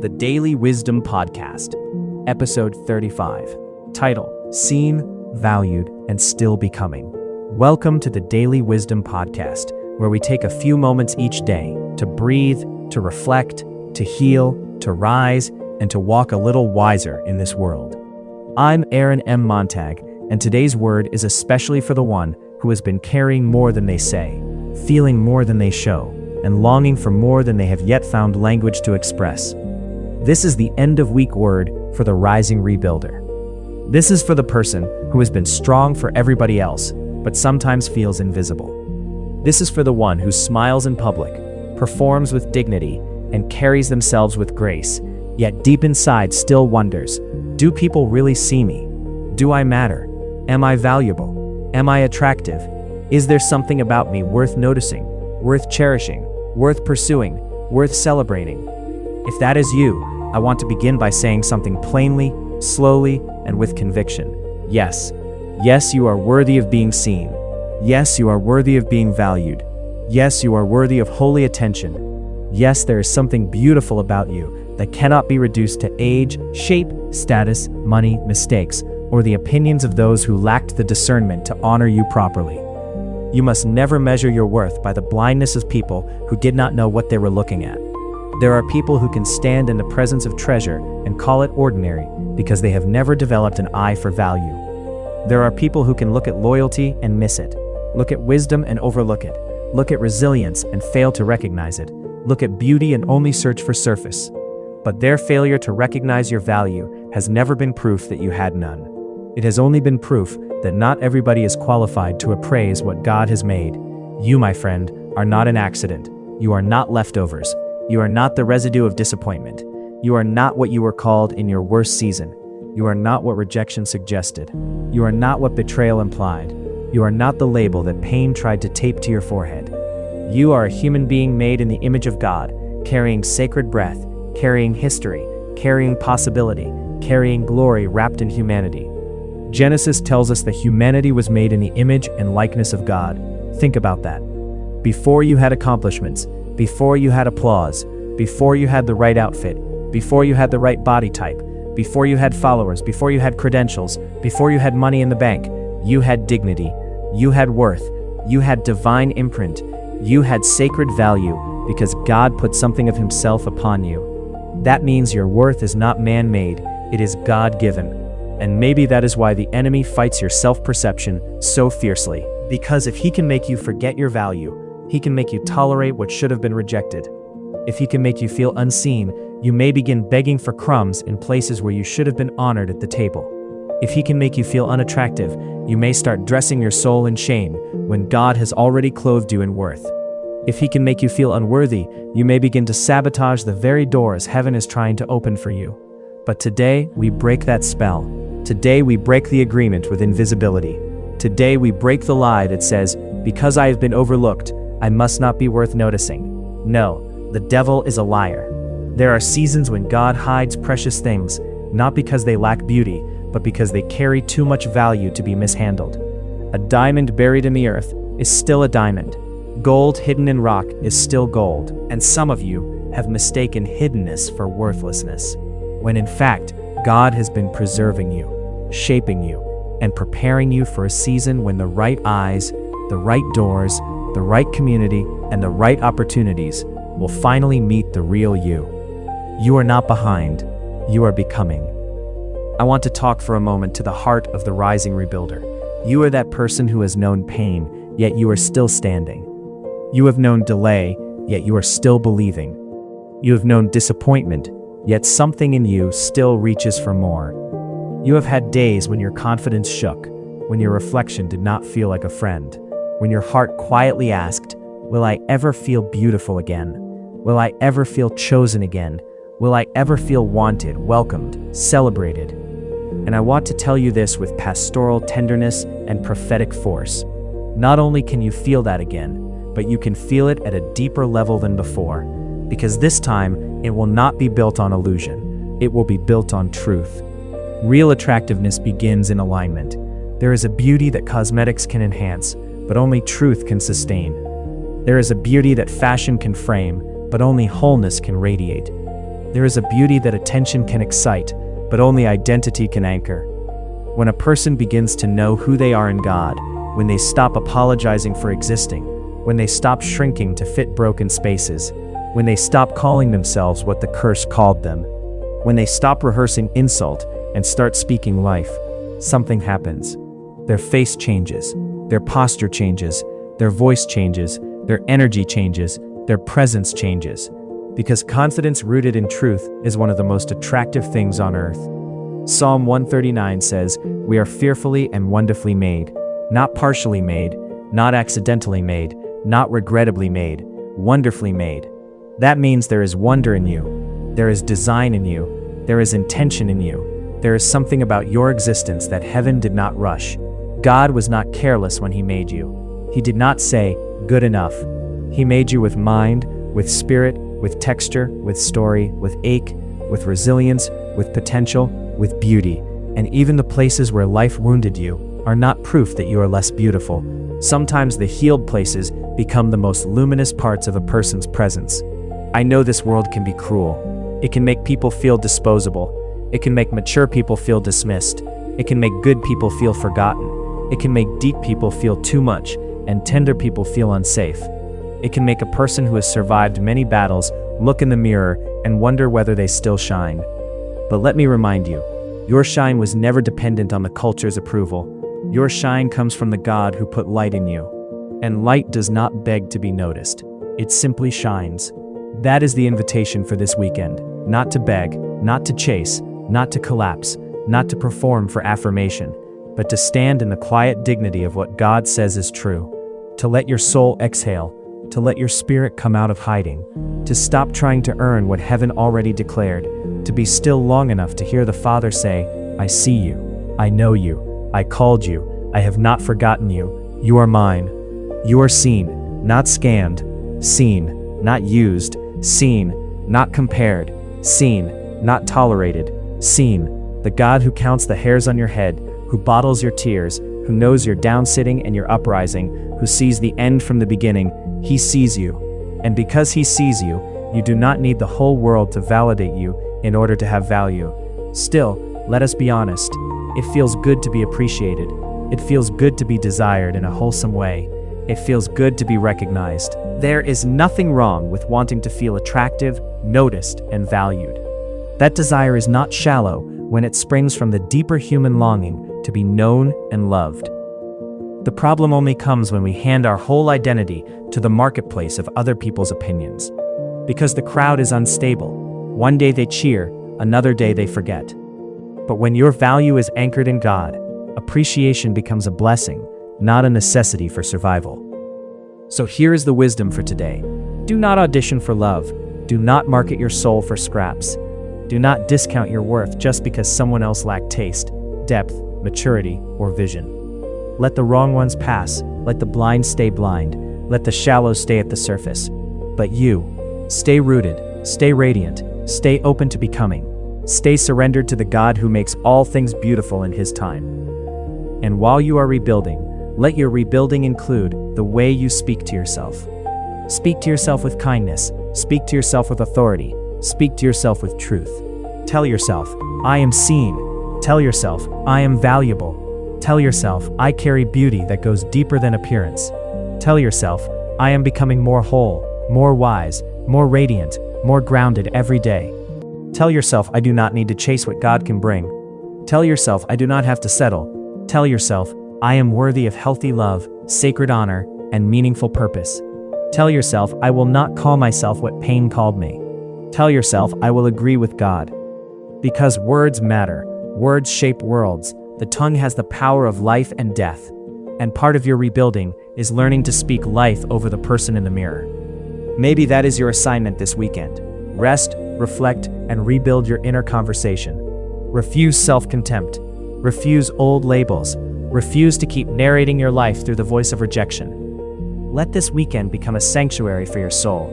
the Daily Wisdom Podcast, Episode 35. Title: Seen, Valued, and Still Becoming. Welcome to the Daily Wisdom Podcast, where we take a few moments each day to breathe, to reflect, to heal, to rise, and to walk a little wiser in this world. I'm Aaron M. Montag, and today's word is especially for the one who has been carrying more than they say, feeling more than they show, and longing for more than they have yet found language to express. This is the end-of-week word for the rising rebuilder. This is for the person who has been strong for everybody else, but sometimes feels invisible. This is for the one who smiles in public, performs with dignity, and carries themselves with grace, yet deep inside still wonders, do people really see me? Do I matter? Am I valuable? Am I attractive? Is there something about me worth noticing, worth cherishing, worth pursuing, worth celebrating? If that is you, I want to begin by saying something plainly, slowly, and with conviction. Yes. Yes, you are worthy of being seen. Yes, you are worthy of being valued. Yes, you are worthy of holy attention. Yes, there is something beautiful about you that cannot be reduced to age, shape, status, money, mistakes, or the opinions of those who lacked the discernment to honor you properly. You must never measure your worth by the blindness of people who did not know what they were looking at. There are people who can stand in the presence of treasure and call it ordinary because they have never developed an eye for value. There are people who can look at loyalty and miss it, look at wisdom and overlook it, look at resilience and fail to recognize it, look at beauty and only search for surface. But their failure to recognize your value has never been proof that you had none. It has only been proof that not everybody is qualified to appraise what God has made. You, my friend, are not an accident. You are not leftovers. You are not the residue of disappointment. You are not what you were called in your worst season. You are not what rejection suggested. You are not what betrayal implied. You are not the label that pain tried to tape to your forehead. You are a human being made in the image of God, carrying sacred breath, carrying history, carrying possibility, carrying glory wrapped in humanity. Genesis tells us that humanity was made in the image and likeness of God. Think about that. Before you had accomplishments, before you had applause, before you had the right outfit, before you had the right body type, before you had followers, before you had credentials, before you had money in the bank, you had dignity, you had worth, you had divine imprint, you had sacred value because God put something of Himself upon you. That means your worth is not man-made, it is God-given. And maybe that is why the enemy fights your self-perception so fiercely. Because if he can make you forget your value, he can make you tolerate what should have been rejected. If he can make you feel unseen, you may begin begging for crumbs in places where you should have been honored at the table. If he can make you feel unattractive, you may start dressing your soul in shame when God has already clothed you in worth. If he can make you feel unworthy, you may begin to sabotage the very doors heaven is trying to open for you. But today, we break that spell. Today we break the agreement with invisibility. Today we break the lie that says, because I have been overlooked, I must not be worth noticing. No, the devil is a liar. There are seasons when God hides precious things, not because they lack beauty, but because they carry too much value to be mishandled. A diamond buried in the earth is still a diamond. Gold hidden in rock is still gold. And some of you have mistaken hiddenness for worthlessness, when in fact, God has been preserving you, shaping you, and preparing you for a season when the right eyes, the right doors, the right community, and the right opportunities will finally meet the real you. You are not behind, you are becoming. I want to talk for a moment to the heart of the rising rebuilder. You are that person who has known pain, yet you are still standing. You have known delay, yet you are still believing. You have known disappointment, yet something in you still reaches for more. You have had days when your confidence shook, when your reflection did not feel like a friend, when your heart quietly asked, will I ever feel beautiful again? Will I ever feel chosen again? Will I ever feel wanted, welcomed, celebrated? And I want to tell you this with pastoral tenderness and prophetic force. Not only can you feel that again, but you can feel it at a deeper level than before, because this time, it will not be built on illusion. It will be built on truth. Real attractiveness begins in alignment. There is a beauty that cosmetics can enhance, but only truth can sustain. There is a beauty that fashion can frame, but only wholeness can radiate. There is a beauty that attention can excite, but only identity can anchor. When a person begins to know who they are in God, when they stop apologizing for existing, when they stop shrinking to fit broken spaces, when they stop calling themselves what the curse called them, when they stop rehearsing insult and start speaking life, something happens. Their face changes, their posture changes, their voice changes, their energy changes, their presence changes. Because confidence rooted in truth is one of the most attractive things on earth. Psalm 139 says, "We are fearfully and wonderfully made, not partially made, not accidentally made, not regrettably made, wonderfully made." That means there is wonder in you, there is design in you, there is intention in you, there is something about your existence that heaven did not rush. God was not careless when He made you. He did not say, "Good enough." He made you with mind, with spirit, with texture, with story, with ache, with resilience, with potential, with beauty. And even the places where life wounded you are not proof that you are less beautiful. Sometimes the healed places become the most luminous parts of a person's presence. I know this world can be cruel. It can make people feel disposable. It can make mature people feel dismissed. It can make good people feel forgotten. It can make deep people feel too much, and tender people feel unsafe. It can make a person who has survived many battles look in the mirror and wonder whether they still shine. But let me remind you, your shine was never dependent on the culture's approval. Your shine comes from the God who put light in you. And light does not beg to be noticed. It simply shines. That is the invitation for this weekend. Not to beg, not to chase, not to collapse, not to perform for affirmation, but to stand in the quiet dignity of what God says is true. To let your soul exhale, to let your spirit come out of hiding, to stop trying to earn what heaven already declared, to be still long enough to hear the Father say, "I see you, I know you, I called you, I have not forgotten you, you are mine." You are seen, not scanned, seen, not used, seen, not compared, seen, not tolerated, seen. The God who counts the hairs on your head, who bottles your tears, who knows your downsitting and your uprising, who sees the end from the beginning, He sees you. And because He sees you, you do not need the whole world to validate you in order to have value. Still, let us be honest. It feels good to be appreciated. It feels good to be desired in a wholesome way. It feels good to be recognized. There is nothing wrong with wanting to feel attractive, noticed, and valued. That desire is not shallow when it springs from the deeper human longing to be known and loved. The problem only comes when we hand our whole identity to the marketplace of other people's opinions. Because the crowd is unstable. One day they cheer, another day they forget. But when your value is anchored in God, appreciation becomes a blessing, not a necessity for survival. So here is the wisdom for today. Do not audition for love. Do not market your soul for scraps. Do not discount your worth just because someone else lacked taste, depth, maturity, or vision. Let the wrong ones pass, let the blind stay blind, let the shallow stay at the surface. But you, stay rooted, stay radiant, stay open to becoming, stay surrendered to the God who makes all things beautiful in His time. And while you are rebuilding, let your rebuilding include the way you speak to yourself. Speak to yourself with kindness, speak to yourself with authority, speak to yourself with truth. Tell yourself, "I am seen." Tell yourself, "I am valuable." Tell yourself, "I carry beauty that goes deeper than appearance." Tell yourself, "I am becoming more whole, more wise, more radiant, more grounded every day." Tell yourself, "I do not need to chase what God can bring." Tell yourself, "I do not have to settle." Tell yourself, "I am worthy of healthy love, sacred honor, and meaningful purpose." Tell yourself, "I will not call myself what pain called me." Tell yourself, "I will agree with God." Because words matter. Words shape worlds. The tongue has the power of life and death. And part of your rebuilding is learning to speak life over the person in the mirror. Maybe that is your assignment this weekend. Rest, reflect, and rebuild your inner conversation. Refuse self-contempt. Refuse old labels. Refuse to keep narrating your life through the voice of rejection. Let this weekend become a sanctuary for your soul.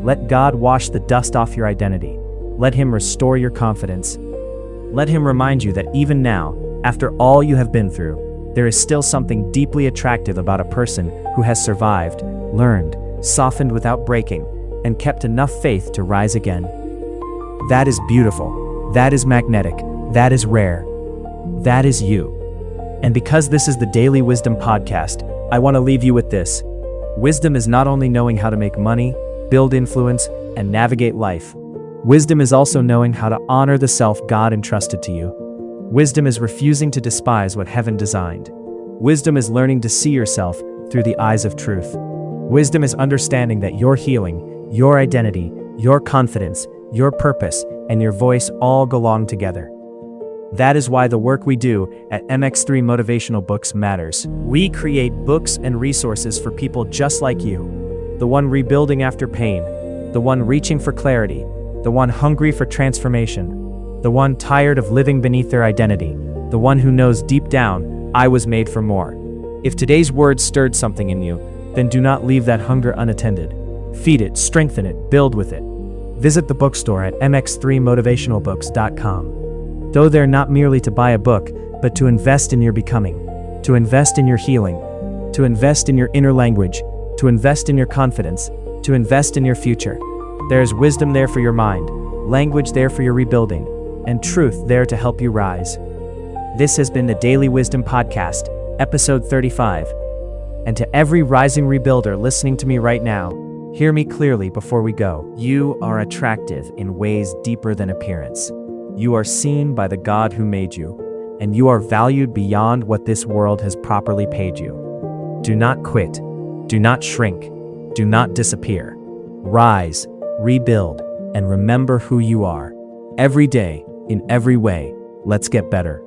Let God wash the dust off your identity. Let Him restore your confidence. Let Him remind you that even now, after all you have been through, there is still something deeply attractive about a person who has survived, learned, softened without breaking, and kept enough faith to rise again. That is beautiful. That is magnetic. That is rare. That is you. And because this is the Daily Wisdom Podcast, I want to leave you with this. Wisdom is not only knowing how to make money, build influence, and navigate life. Wisdom is also knowing how to honor the self God entrusted to you. Wisdom is refusing to despise what heaven designed. Wisdom is learning to see yourself through the eyes of truth. Wisdom is understanding that your healing, your identity, your confidence, your purpose, and your voice all belong together. That is why the work we do at MX3 Motivational Books matters. We create books and resources for people just like you. The one rebuilding after pain, the one reaching for clarity, the one hungry for transformation, the one tired of living beneath their identity, the one who knows deep down, I was made for more. If today's words stirred something in you, then do not leave that hunger unattended. Feed it, strengthen it, build with it. Visit the bookstore at mx3motivationalbooks.com. Go there not merely to buy a book, but to invest in your becoming, to invest in your healing, to invest in your inner language, to invest in your confidence, to invest in your future. There is wisdom there for your mind, language there for your rebuilding, and truth there to help you rise. This has been the Daily Wisdom Podcast, episode 35. And to every rising rebuilder listening to me right now, hear me clearly before we go. You are attractive in ways deeper than appearance. You are seen by the God who made you, and you are valued beyond what this world has properly paid you. Do not quit. Do not shrink. Do not disappear. Rise, rebuild, and remember who you are. Every day, in every way, let's get better.